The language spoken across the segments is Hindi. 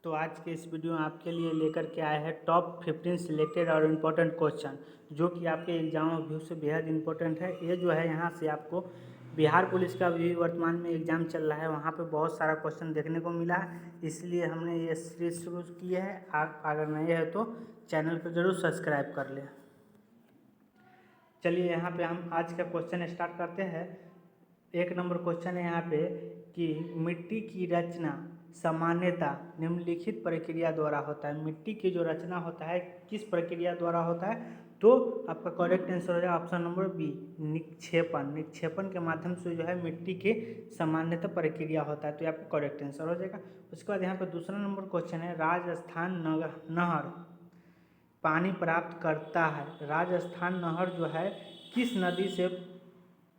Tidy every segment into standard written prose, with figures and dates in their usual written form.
तो आज के इस वीडियो में आपके लिए लेकर के आए हैं टॉप 15 सिलेक्टेड और इम्पोर्टेंट क्वेश्चन जो कि आपके एग्जाम व्यू से बेहद इंपॉर्टेंट है। ये जो है यहाँ से आपको बिहार पुलिस का भी वर्तमान में एग्ज़ाम चल रहा है, वहाँ पे बहुत सारा क्वेश्चन देखने को मिला है, इसलिए हमने ये सीरीज शुरू की है। आप अगर नए हैं तो चैनल को ज़रूर सब्सक्राइब कर लें। चलिए यहाँ पे हम आज का क्वेश्चन स्टार्ट करते हैं। एक नंबर क्वेश्चन है यहाँ पे कि मिट्टी की रचना सामान्यतः निम्नलिखित प्रक्रिया द्वारा होता है। मिट्टी की जो रचना होता है किस प्रक्रिया द्वारा होता है, तो आपका करेक्ट आंसर हो जाएगा ऑप्शन नंबर बी, निक्षेपण। निक्षेपण के माध्यम से जो है मिट्टी के सामान्यतः प्रक्रिया होता है, तो आपका करेक्ट आंसर हो जाएगा। उसके बाद यहाँ पर दूसरा नंबर क्वेश्चन है राजस्थान नहर पानी प्राप्त करता है। राजस्थान नहर जो है किस नदी से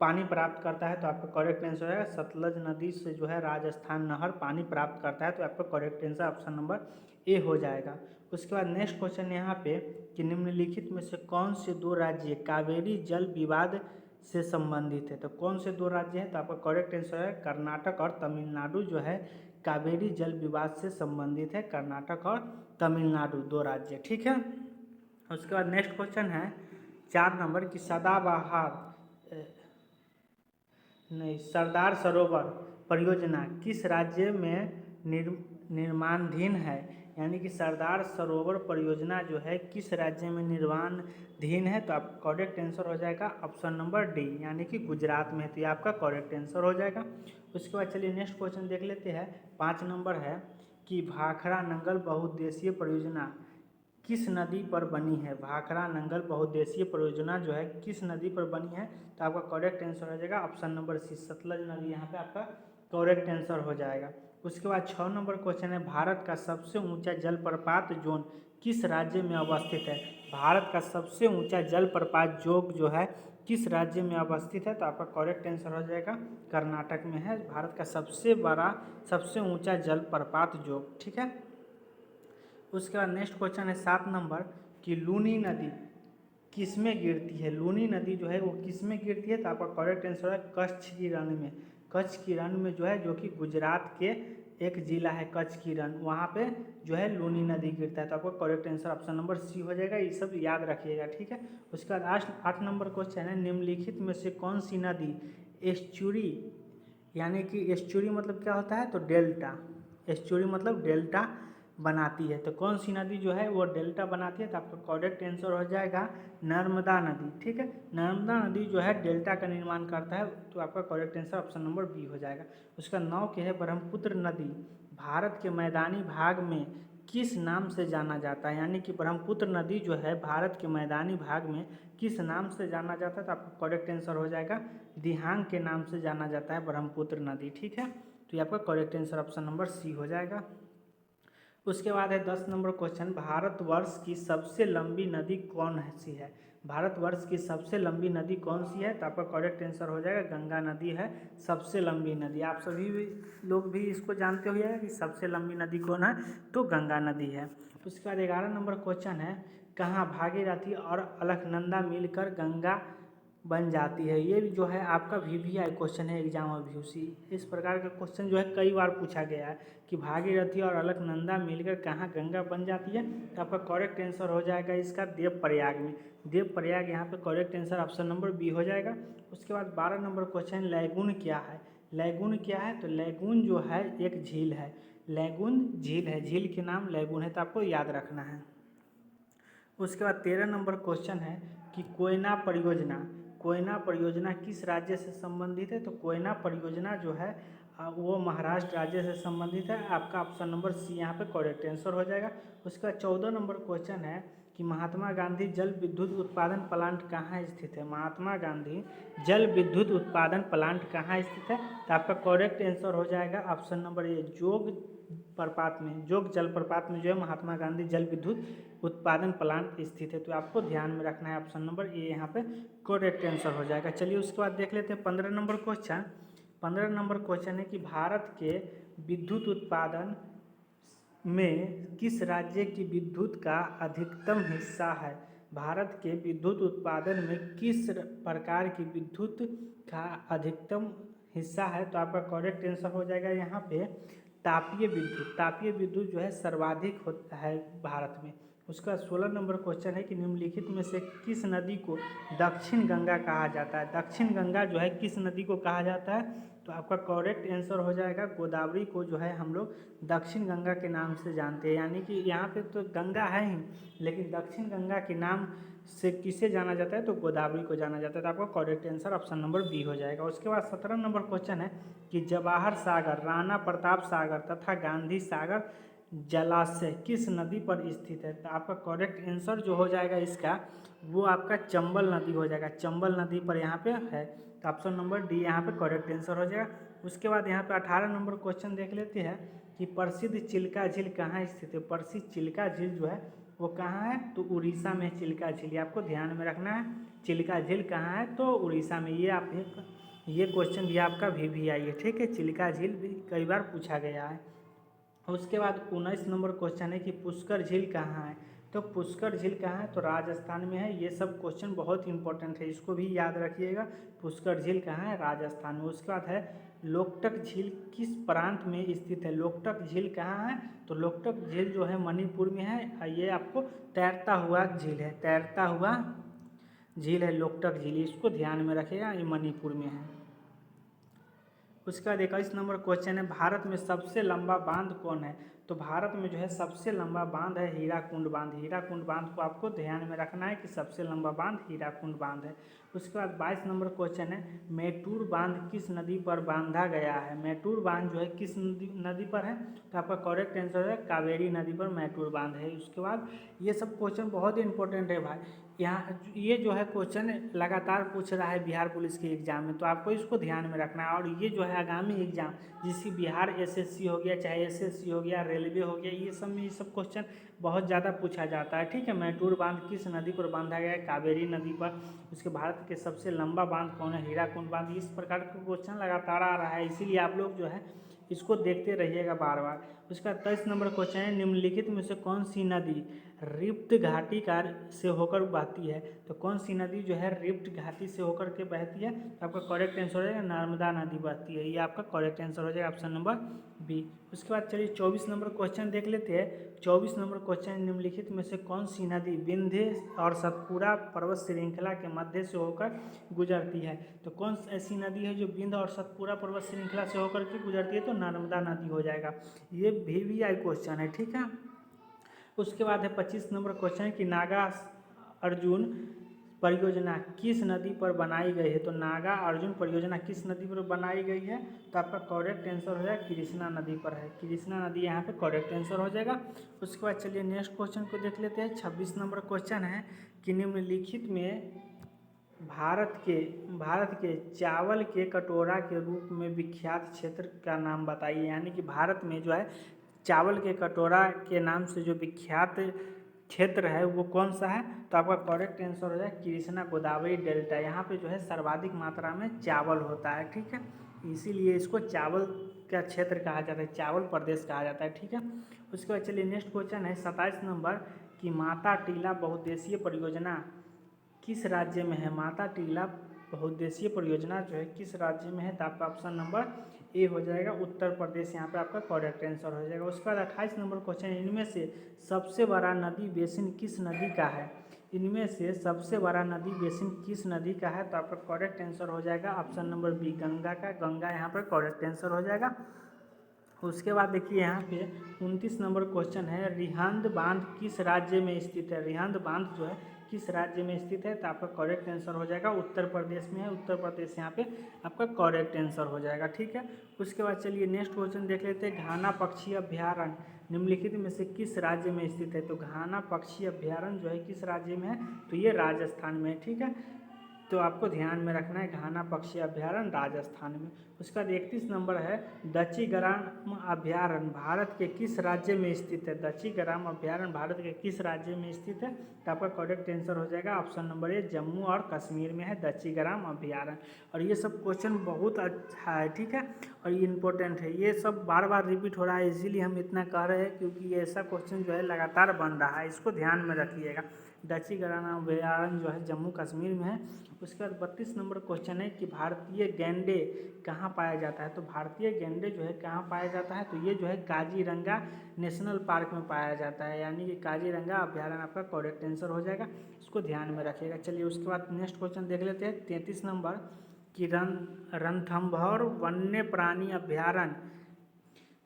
पानी प्राप्त करता है, तो आपका करेक्ट आंसर है सतलज नदी से जो है राजस्थान नहर पानी प्राप्त करता है, तो आपका correct answer option number A हो जाएगा। उसके बाद नेक्स्ट क्वेश्चन यहाँ पे कि निम्नलिखित में से कौन से दो राज्य कावेरी जल विवाद से संबंधित है, तो कौन से दो राज्य हैं, तो आपका करेक्ट आंसर है कर्नाटक और तमिलनाडु जो है कावेरी जल विवाद से संबंधित है। कर्नाटक और तमिलनाडु दो राज्य, ठीक है। उसके बाद नेक्स्ट क्वेश्चन है 4 नंबर की सरदार सरोवर परियोजना किस राज्य में निर्माणाधीन है, यानी कि सरदार सरोवर परियोजना जो है किस राज्य में निर्माणाधीन है, तो आपका करेक्ट आंसर हो जाएगा ऑप्शन नंबर डी, यानी कि गुजरात में, तो ये आपका करेक्ट आंसर हो जाएगा। उसके बाद चलिए नेक्स्ट क्वेश्चन देख लेते हैं। 5 नंबर है कि भाखड़ा नंगल बहुउद्देशीय परियोजना किस नदी पर बनी है। भाखड़ा नंगल बहुउद्देशीय परियोजना जो है किस नदी पर बनी है, तो आपका करेक्ट आंसर हो जाएगा ऑप्शन नंबर सी, सतलज नदी यहाँ पे आपका करेक्ट आंसर हो जाएगा। उसके बाद 6 नंबर क्वेश्चन है भारत का सबसे ऊंचा जलप्रपात जोन किस राज्य में अवस्थित है। भारत का सबसे ऊंचा जलप्रपात जोन जो है किस राज्य में अवस्थित है, तो आपका करेक्ट आंसर हो जाएगा कर्नाटक में है भारत का सबसे ऊंचा जलप्रपात जोन, ठीक है। उसके बाद नेक्स्ट क्वेश्चन है 7 नंबर कि लूनी नदी किस में गिरती है। लूनी नदी जो है वो किस में गिरती है, तो आपका करेक्ट आंसर है कच्छ की रण में। कच्छ की रण में जो है, जो कि गुजरात के एक जिला है कच्छ की रण, वहाँ पे जो है लूनी नदी गिरता है, तो आपका correct answer option number C हो जाएगा। ये सब याद रखिएगा, ठीक है। उसके बाद 8 नंबर क्वेश्चन है निम्नलिखित में से कौन सी नदी एस्चुरी, यानी कि एस्चुरी मतलब क्या होता है, तो डेल्टा, एस्चुरी मतलब डेल्टा बनाती है, तो कौन सी नदी जो है वो डेल्टा बनाती है, तो आपका करेक्ट आंसर हो जाएगा नर्मदा नदी, ठीक है। नर्मदा नदी जो है डेल्टा का निर्माण करता है, तो आपका correct answer option number B हो जाएगा। उसका 9 के है ब्रह्मपुत्र नदी भारत के मैदानी भाग में किस नाम से जाना जाता है, यानी कि ब्रह्मपुत्र नदी जो है भारत के मैदानी भाग में किस नाम से जाना जाता है, तो आपका करेक्ट आंसर हो जाएगा दिहांग के नाम से जाना जाता है ब्रह्मपुत्र नदी, ठीक है। तो ये आपका correct answer option number C हो जाएगा। उसके बाद है 10 नंबर क्वेश्चन भारतवर्ष की सबसे लंबी नदी कौन सी है। भारतवर्ष की सबसे लंबी नदी कौन सी है, तो आपका करेक्ट आंसर हो जाएगा गंगा नदी है सबसे लंबी नदी। आप सभी लोग भी इसको जानते हो कि सबसे लंबी नदी कौन है, तो गंगा नदी है। उसके बाद 11 नंबर क्वेश्चन है कहाँ भागीरथी और अलकनंदा मिलकर गंगा बन जाती है। ये भी जो है आपका VVI क्वेश्चन है एग्जाम व्यू से। इस प्रकार का क्वेश्चन जो है कई बार पूछा गया है कि भागीरथी और अलकनंदा मिलकर कहाँ गंगा बन जाती है, तो आपका करेक्ट आंसर हो जाएगा इसका देवप्रयाग में। देवप्रयाग यहाँ पे correct answer option number B हो जाएगा। उसके बाद 12 नंबर क्वेश्चन लैगून क्या है। लैगून क्या है, तो लैगून जो है एक झील है, लैगून झील है, झील के नाम लैगून है, तो आपको याद रखना है। उसके बाद 13 नंबर क्वेश्चन है कि कोयना परियोजना किस राज्य से संबंधित है, तो कोयना परियोजना जो है वो महाराष्ट्र राज्य से संबंधित है। आपका ऑप्शन नंबर सी यहाँ पे करेक्ट आंसर हो जाएगा। उसका 14 नंबर क्वेश्चन है कि महात्मा गांधी जल विद्युत उत्पादन प्लांट कहाँ स्थित है। महात्मा गांधी जल विद्युत उत्पादन प्लांट कहाँ स्थित है, तो आपका करेक्ट आंसर हो जाएगा ऑप्शन नंबर ए, जोग जलप्रपात में जो है महात्मा गांधी जल विद्युत उत्पादन प्लांट स्थित है, तो आपको ध्यान में रखना है ऑप्शन नंबर ए यहाँ पे करेक्ट आंसर हो जाएगा। चलिए उसके बाद देख लेते हैं 15 नंबर क्वेश्चन। 15 नंबर क्वेश्चन है कि भारत के विद्युत उत्पादन में किस राज्य की विद्युत का अधिकतम हिस्सा है। भारत के विद्युत उत्पादन में किस प्रकार की विद्युत का अधिकतम हिस्सा है, तो आपका करेक्ट आंसर हो जाएगा यहाँ पे तापीय विद्युत जो है सर्वाधिक होता है भारत में। उसका 16 नंबर क्वेश्चन है कि निम्नलिखित में से किस नदी को दक्षिण गंगा कहा जाता है। दक्षिण गंगा जो है किस नदी को कहा जाता है, तो आपका करेक्ट आंसर हो जाएगा गोदावरी को जो है हम लोग दक्षिण गंगा के नाम से जानते हैं। यानी कि यहाँ पे तो गंगा है ही, लेकिन दक्षिण गंगा के नाम से किसे जाना जाता है, तो गोदावरी को जाना जाता है। तो आपका correct answer option number B हो जाएगा। उसके बाद 17 नंबर क्वेश्चन है कि जवाहर सागर, राणा प्रताप सागर तथा गांधी सागर जलाशय किस नदी पर स्थित है। तो आपका करेक्ट आंसर जो हो जाएगा इसका, वो आपका चंबल नदी हो जाएगा। चंबल नदी पर यहाँ पे है, तो ऑप्शन नंबर डी यहाँ पे करेक्ट आंसर हो जाएगा। उसके बाद यहाँ पे 18 नंबर क्वेश्चन देख लेते हैं कि प्रसिद्ध चिल्का झील कहाँ स्थित है। प्रसिद्ध चिल्का झील जो है वो कहाँ है, तो उड़ीसा में चिल्का झील, आपको ध्यान में रखना है। चिल्का झील कहाँ है, तो उड़ीसा में। ये क्वेश्चन भी आपका भी आई है, ठीक है। चिल्का झील भी कई बार पूछा गया है। उसके बाद 19 नंबर क्वेश्चन है कि पुष्कर झील कहाँ है। तो पुष्कर झील कहाँ है, तो राजस्थान में है। ये सब क्वेश्चन बहुत इंपॉर्टेंट है, इसको भी याद रखिएगा। पुष्कर झील कहाँ है, राजस्थान में। उसके बाद है लोकटक झील किस प्रांत में स्थित है। लोकटक झील कहाँ है, तो लोकटक झील जो है मणिपुर में है। ये आपको तैरता हुआ झील है, तैरता हुआ झील है लोकटक झील, इसको ध्यान में रखिएगा, ये मणिपुर में है। उसके बाद 21 नंबर क्वेश्चन है भारत में सबसे लंबा बांध कौन है। तो भारत में जो है सबसे लंबा बांध है हीराकुंड बांध। हीराकुंड बांध को आपको ध्यान में रखना है कि सबसे लंबा बांध हीराकुंड बांध है। उसके बाद 22 नंबर क्वेश्चन है मेटूर बांध किस नदी पर बांधा गया है। मेटूर बांध जो है किस नदी पर है, तो आपका करेक्ट आंसर है कावेरी नदी पर मेटूर बांध है। उसके बाद ये सब क्वेश्चन बहुत ही इंपॉर्टेंट है भाई, यहाँ ये जो है क्वेश्चन लगातार पूछ रहा है बिहार पुलिस के एग्जाम में, तो आपको इसको ध्यान में रखना है। और ये जो है आगामी एग्जाम जिसकी बिहार एसएससी हो गया, चाहे एसएससी हो गया, रेलवे हो गया, ये सब में ये सब क्वेश्चन बहुत ज़्यादा पूछा जाता है, ठीक है। मेटूर बांध किस नदी पर बांधा गया है, कावेरी नदी पर। उसके भारत के सबसे लंबा बांध कौन है, हीराकुंड बांध। इस प्रकार का क्वेश्चन लगातार आ रहा है, इसीलिए आप लोग जो है इसको देखते रहिएगा बार बार। उसका 23 नंबर क्वेश्चन है निम्नलिखित में से कौन सी नदी रिफ्ट घाटी का से होकर बहती है। तो कौन सी नदी जो है रिफ्ट घाटी से होकर के बहती है, तो आपका करेक्ट आंसर हो जाएगा नर्मदा नदी बहती है। ये आपका करेक्ट आंसर हो जाएगा ऑप्शन नंबर बी। उसके बाद चलिए 24 नंबर क्वेश्चन देख लेते हैं। 24 नंबर क्वेश्चन निम्नलिखित में से कौन सी नदी विंध्य और सतपुड़ा पर्वत श्रृंखला के मध्य से होकर गुजरती है। तो कौन ऐसी नदी है जो विंध्य और सतपुड़ा पर्वत श्रृंखला से होकर के गुजरती है, तो नर्मदा नदी हो जाएगा। ये भी आई क्वेश्चन है, ठीक है। उसके बाद है 25 नंबर क्वेश्चन कि नागा अर्जुन परियोजना किस नदी पर बनाई गई है। तो नागा अर्जुन परियोजना किस नदी पर बनाई गई है, तो आपका करेक्ट आंसर हो जाएगा कृष्णा नदी पर है। कृष्णा नदी यहाँ पे करेक्ट आंसर हो जाएगा। उसके बाद चलिए नेक्स्ट क्वेश्चन को देख लेते हैं। 26 नंबर क्वेश्चन है कि निम्नलिखित में भारत के चावल के कटोरा के रूप में विख्यात क्षेत्र का नाम बताइए। यानी कि भारत में जो है चावल के कटोरा के नाम से जो विख्यात क्षेत्र है वो कौन सा है, तो आपका करेक्ट आंसर हो जाए कृष्णा गोदावरी डेल्टा। यहाँ पे जो है सर्वाधिक मात्रा में चावल होता है, ठीक है, इसीलिए इसको चावल का क्षेत्र कहा जाता है, चावल प्रदेश कहा जाता है, ठीक है। उसके बाद चलिए नेक्स्ट क्वेश्चन है 27 नंबर कि माता टीला बहुउद्देशीय परियोजना किस राज्य में है। माता टीला बहुउद्देशीय परियोजना जो है किस राज्य में है, तो आपका ऑप्शन नंबर ए हो जाएगा उत्तर प्रदेश, यहाँ पे आपका करेक्ट आंसर हो जाएगा। उसके बाद 28 नंबर क्वेश्चन इनमें से सबसे बड़ा नदी बेसिन किस नदी का है। इनमें से सबसे बड़ा नदी बेसिन किस नदी का है, तो आपका करेक्ट आंसर हो जाएगा ऑप्शन नंबर बी गंगा का। गंगा यहाँ पर करेक्ट आंसर हो जाएगा। उसके बाद देखिए यहाँ पे 29 नंबर क्वेश्चन है रिहंद बांध किस राज्य में स्थित है। रिहंद बांध जो है किस राज्य में स्थित है, तो आपका करेक्ट आंसर हो जाएगा उत्तर प्रदेश में है। उत्तर प्रदेश यहाँ पे आपका करेक्ट आंसर हो जाएगा, ठीक है। उसके बाद चलिए नेक्स्ट क्वेश्चन देख लेते हैं। घाना पक्षी अभ्यारण्य निम्नलिखित में से किस राज्य में स्थित है। तो घाना पक्षी अभ्यारण्य जो है किस राज्य में है, तो ये राजस्थान में है, ठीक है। तो आपको ध्यान में रखना है घाना पक्षी अभ्यारण्य राजस्थान में। उसका 31 नंबर है दच्चीग्राम अभ्यारण्य भारत के किस राज्य में स्थित है। दच्चीग्राम अभ्यारण्य भारत के किस राज्य में स्थित है, तो आपका करेक्ट आंसर हो जाएगा ऑप्शन नंबर ए जम्मू और कश्मीर में है दच्चीग्राम अभ्यारण्य। और ये सब क्वेश्चन बहुत अच्छा है, ठीक है, और ये इंपॉर्टेंट है। ये सब बार बार रिपीट हो रहा है, इसीलिए हम इतना कह रहे हैं क्योंकि ये ऐसा क्वेश्चन जो है लगातार बन रहा है, इसको ध्यान में रखिएगा। दक्षिण घराना अभयारण्य जो है जम्मू कश्मीर में है। उसके बाद 32 नंबर क्वेश्चन है कि भारतीय गैंडे कहाँ पाया जाता है। तो भारतीय गैंडे जो है कहाँ पाया जाता है, तो ये जो है काजीरंगा नेशनल पार्क में पाया जाता है, यानी कि काजीरंगा अभ्यारण्य आपका करेक्ट आंसर हो जाएगा, इसको ध्यान में रखिएगा। चलिए उसके बाद नेक्स्ट क्वेश्चन देख लेते हैं 33 नंबर कि रणथंभौर वन्य प्राणी अभ्यारण्य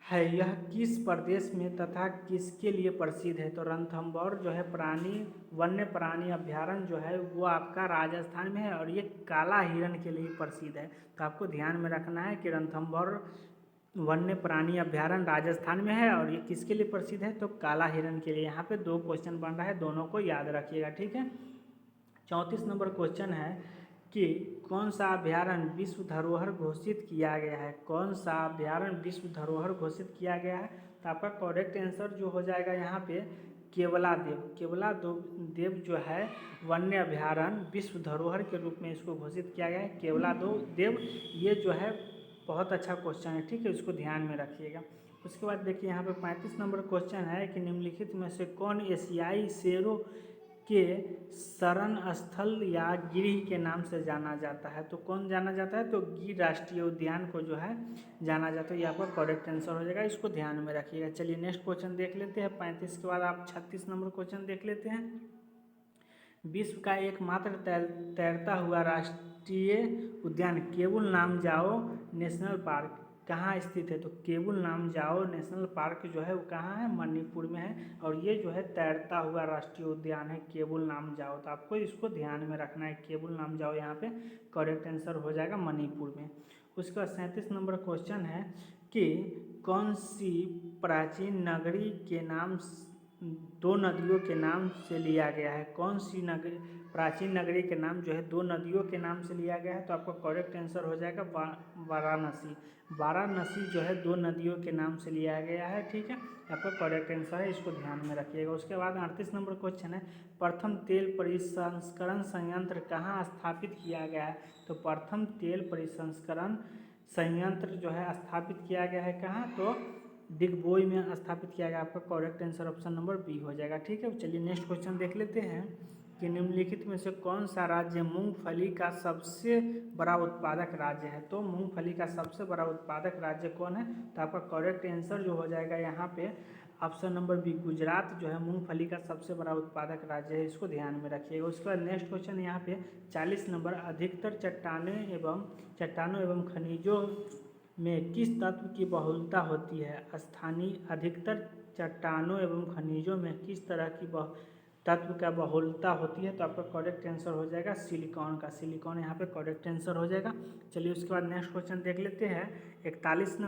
है, यह किस प्रदेश में तथा किसके लिए प्रसिद्ध है। तो रणथंभौर जो है वन्य प्राणी अभ्यारण्य जो है वो आपका राजस्थान में है और ये काला हिरण के लिए प्रसिद्ध है। तो आपको ध्यान में रखना है कि रणथंभौर वन्य प्राणी अभ्यारण्य राजस्थान में है और ये किसके लिए प्रसिद्ध है, तो काला हिरण के लिए। यहाँ पे 2 क्वेश्चन बन रहा है, दोनों को याद रखिएगा, ठीक है। 34 नंबर क्वेश्चन है कि कौन सा अभ्यारण्य विश्व धरोहर घोषित किया गया है। कौन सा अभ्यारण्य विश्व धरोहर घोषित किया गया है, तो आपका करेक्ट आंसर जो हो जाएगा यहाँ पे केवलादेव जो है वन्य अभ्यारण्य विश्व धरोहर के रूप में इसको घोषित किया गया है, केवलादेव। ये जो है बहुत अच्छा क्वेश्चन है, ठीक है, इसको ध्यान में रखिएगा। उसके बाद देखिए यहाँ पे 35 नंबर क्वेश्चन है कि निम्नलिखित में से कौन एशियाई शेरों के शरण स्थल या गिरिह के नाम से जाना जाता है। तो कौन जाना जाता है, तो गिर राष्ट्रीय उद्यान को जो है जाना जाता है, ये आपका करेक्ट आंसर हो जाएगा, इसको ध्यान में रखिएगा। चलिए नेक्स्ट क्वेश्चन देख लेते हैं। 35 के बाद आप 36 नंबर क्वेश्चन देख लेते हैं। विश्व का एकमात्र तैरता हुआ राष्ट्रीय उद्यान केबुल लामजाओ नेशनल पार्क कहाँ स्थित है। तो केबुल लामजाओ नेशनल पार्क जो है वो कहाँ है, मणिपुर में है और ये जो है तैरता हुआ राष्ट्रीय उद्यान है केबुल लामजाओ। तो आपको इसको ध्यान में रखना है, केबुल लामजाओ यहाँ पे करेक्ट आंसर हो जाएगा, मणिपुर में। उसके बाद 37 नंबर क्वेश्चन है कि कौन सी प्राचीन नगरी के नाम 2 नदियों के नाम से लिया गया है। कौन सी प्राचीन नगरी के नाम जो है 2 नदियों के नाम से लिया गया है, तो आपका करेक्ट आंसर हो जाएगा वाराणसी। वाराणसी जो है 2 नदियों के नाम से लिया गया है, ठीक है, आपका करेक्ट आंसर है, इसको ध्यान में रखिएगा। उसके बाद 38 नंबर क्वेश्चन है प्रथम तेल परिसंस्करण संयंत्र कहाँ स्थापित किया गया है। तो प्रथम तेल परिसंस्करण संयंत्र जो है स्थापित किया गया है कहाँ, तो डिगबोई में स्थापित किया गया, आपका correct answer option number B हो जाएगा, ठीक है। चलिए नेक्स्ट क्वेश्चन देख लेते हैं कि निम्नलिखित में से कौन सा राज्य मूंगफली का सबसे बड़ा उत्पादक राज्य है। तो मूंगफली का सबसे बड़ा उत्पादक राज्य कौन है, तो आपका करेक्ट आंसर जो हो जाएगा यहाँ पे ऑप्शन नंबर बी, गुजरात जो है मूंगफली का सबसे बड़ा उत्पादक राज्य है, इसको ध्यान में रखिएगा। उसके बाद नेक्स्ट क्वेश्चन यहाँ पे 40 नंबर, अधिकतर चट्टानों एवं खनिजों में किस तत्व की बहुलता होती है। अधिकतर चट्टानों एवं खनिजों में किस तरह की तत्व का बहुलता होती है, तो आपका करेक्ट आंसर हो जाएगा सिलिकॉन का। सिलिकॉन यहाँ पे करेक्ट आंसर हो जाएगा। चलिए उसके बाद नेक्स्ट क्वेश्चन देख लेते हैं 41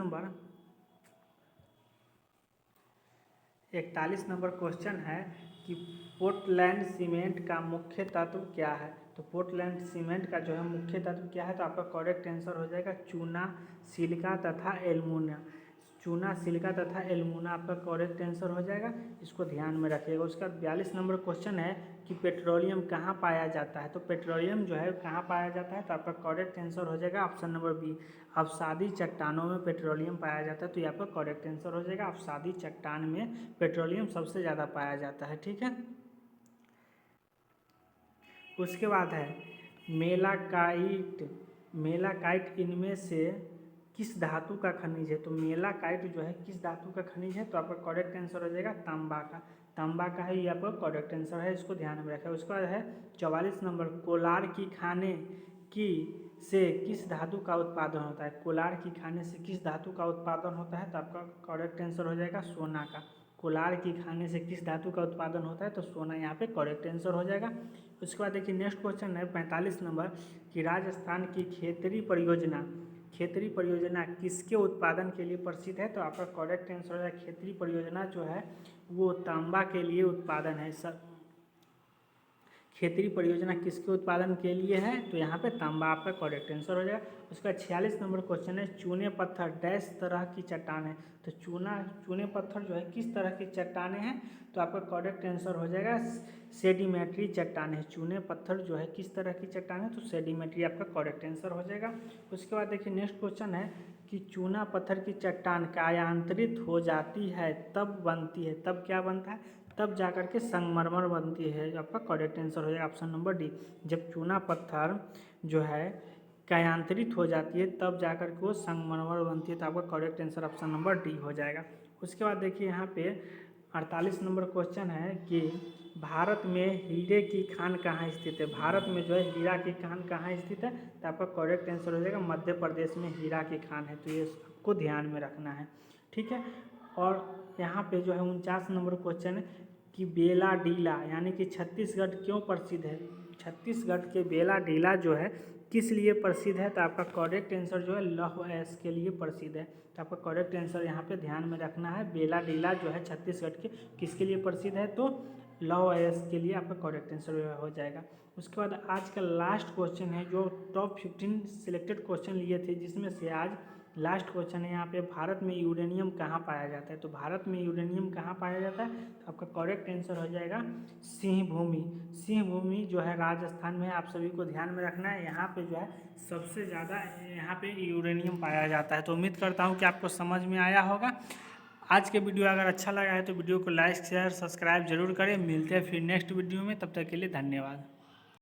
नंबर क्वेश्चन है कि पोर्टलैंड सीमेंट का मुख्य तत्व क्या है। तो पोर्टलैंड सीमेंट का जो है मुख्य तत्व क्या है, तो आपका करेक्ट आंसर हो जाएगा चूना, सिलिका तथा एल्युमिनियम। चूना, सिलिका तथा एल्युमिना आपका करेक्ट आंसर हो जाएगा, इसको ध्यान में रखिएगा। उसका 42 नंबर क्वेश्चन है कि पेट्रोलियम कहाँ पाया जाता है। तो पेट्रोलियम जो है कहाँ पाया जाता है, तो आपका करेक्ट आंसर हो जाएगा ऑप्शन नंबर बी, अवसादी चट्टानों में पेट्रोलियम पाया जाता है, तो ये आपका करेक्ट आंसर हो जाएगा, अवसादी चट्टान में पेट्रोलियम सबसे ज़्यादा पाया जाता है, ठीक है। उसके बाद है मेलाकाइट इनमें से किस धातु का खनिज है। तो मेलाकाइट जो है किस धातु का खनिज है, तो आपका करेक्ट आंसर हो जाएगा तांबा का है, ये आपका करेक्ट आंसर है, इसको ध्यान में रखें। उसके बाद है 44 नंबर, कोलार की खाने की से किस धातु का उत्पादन होता है। कोलार की खाने से किस धातु का उत्पादन होता है, तो आपका करेक्ट आंसर हो जाएगा सोना का। कोलार की खाने से किस धातु का उत्पादन होता है, तो सोना यहाँ पे करेक्ट आंसर हो जाएगा। उसके बाद देखिए नेक्स्ट क्वेश्चन है 45 नंबर कि राजस्थान की खेतरी परियोजना किसके उत्पादन के लिए प्रसिद्ध है, तो आपका करेक्ट आंसर हो जाएगा खेतरी परियोजना जो है वो तांबा के लिए उत्पादन है। खेतरी परियोजना किसके उत्पादन के लिए है, तो यहाँ पे तांबा आपका करेक्ट आंसर हो जाएगा। उसका 46 नंबर क्वेश्चन है चूने पत्थर डैश तरह की चट्टान है। तो चूने पत्थर जो है किस तरह की चट्टाने हैं, तो आपका करेक्ट आंसर हो जाएगा सेडिमेंट्री चट्टान है। चूने पत्थर जो है किस तरह की चट्टान है, तो सेडिमेंट्री आपका करेक्ट आंसर हो जाएगा। उसके बाद देखिए नेक्स्ट क्वेश्चन है कि चूना पत्थर की चट्टान कायांतरित हो जाती है तब बनती है, तब क्या बनता है, तब जाकर के संगमरमर बनती है। आपका करेक्ट आंसर हो जाएगा ऑप्शन नंबर डी। जब चूना पत्थर जो है कायांतरित हो जाती है तब जाकर के वो संगमरमर बनती है। तो आपका correct answer option number D हो जाएगा। उसके बाद देखिए यहाँ पे 48 नंबर क्वेश्चन है कि भारत में हीरे की खान कहाँ स्थित है। भारत में जो है हीरा की खान कहाँ स्थित है, तो आपका करेक्ट आंसर हो जाएगा मध्य प्रदेश में हीरा की खान है। तो ये आपको ध्यान में रखना है, ठीक है। और यहाँ पे जो है 49 नंबर क्वेश्चन है कि बेला डीला यानी कि छत्तीसगढ़ क्यों प्रसिद्ध है। छत्तीसगढ़ के बेला डीला जो है किस लिए प्रसिद्ध है, तो आपका करेक्ट आंसर जो है लौह अयस्क के लिए प्रसिद्ध है। तो आपका करेक्ट आंसर यहाँ पे ध्यान में रखना है, बेला डीला जो है छत्तीसगढ़ के किसके लिए प्रसिद्ध है, तो लौह अयस्क के लिए आपका करेक्ट आंसर हो जाएगा। उसके बाद आज का लास्ट क्वेश्चन है जो टॉप 15 सिलेक्टेड क्वेश्चन लिए थे, जिसमें से आज लास्ट क्वेश्चन है यहाँ पे भारत में यूरेनियम कहाँ पाया जाता है। तो भारत में यूरेनियम कहाँ पाया जाता है, तो आपका करेक्ट आंसर हो जाएगा सिंहभूमि। सिंहभूमि जो है राजस्थान में, आप सभी को ध्यान में रखना है। यहाँ पे जो है सबसे ज़्यादा यहाँ पे यूरेनियम पाया जाता है। तो उम्मीद करता हूँ कि आपको समझ में आया होगा। आज के वीडियो अगर अच्छा लगा है तो वीडियो को लाइक शेयर सब्सक्राइब जरूर करें। मिलते हैं फिर नेक्स्ट वीडियो में, तब तक के लिए धन्यवाद।